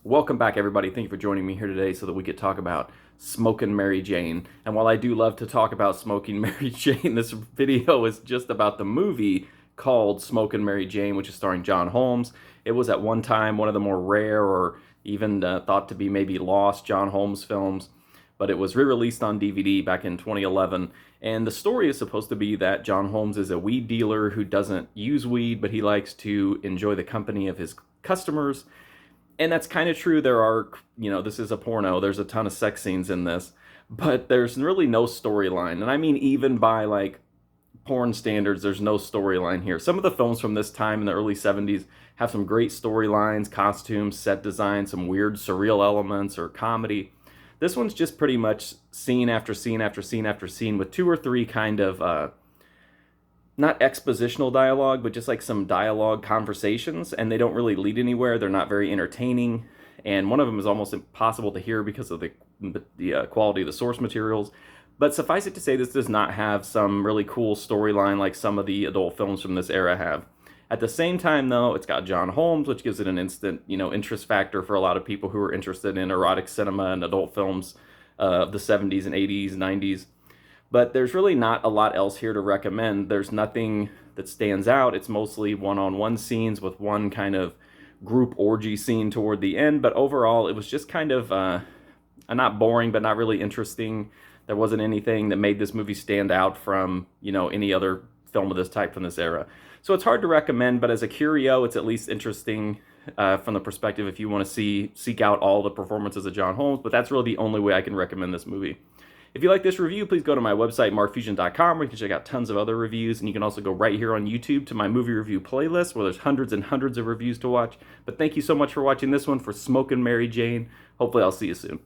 Welcome back, everybody. Thank you for joining me here today so that we could talk about Smokin Mary Jane. And while I do love to talk about Smokin Mary Jane, this video is just about the movie called Smokin Mary Jane, which is starring John Holmes. It was at one time one of the more rare or even thought to be maybe lost John Holmes films, but it was re-released on DVD back in 2011. And the story is supposed to be that John Holmes is a weed dealer who doesn't use weed, but he likes to enjoy the company of his customers. And that's kind of true. There are, this is a porno. There's a ton of sex scenes in this, but there's really no storyline. And I mean, even by like porn standards, there's no storyline here. Some of the films from this time in the early 70s have some great storylines, costumes, set design, some weird surreal elements or comedy. This one's just pretty much scene after scene after scene after scene with two or three kind of not expositional dialogue, but just like some dialogue conversations, and they don't really lead anywhere. They're not very entertaining, and one of them is almost impossible to hear because of the quality of the source materials. But suffice it to say, this does not have some really cool storyline like some of the adult films from this era have. At the same time, though, it's got John Holmes, which gives it an instant, interest factor for a lot of people who are interested in erotic cinema and adult films of the 70s and 80s, 90s. But there's really not a lot else here to recommend. There's nothing that stands out. It's mostly one-on-one scenes with one kind of group orgy scene toward the end. But overall, it was just kind of not boring, but not really interesting. There wasn't anything that made this movie stand out from, any other film of this type from this era. So it's hard to recommend, but as a curio, it's at least interesting from the perspective if you want to seek out all the performances of John Holmes. But that's really the only way I can recommend this movie. If you like this review, please go to my website, markfusion.com, where you can check out tons of other reviews. And you can also go right here on YouTube to my movie review playlist, where there's hundreds and hundreds of reviews to watch. But thank you so much for watching this one for Smokin Mary Jane. Hopefully I'll see you soon.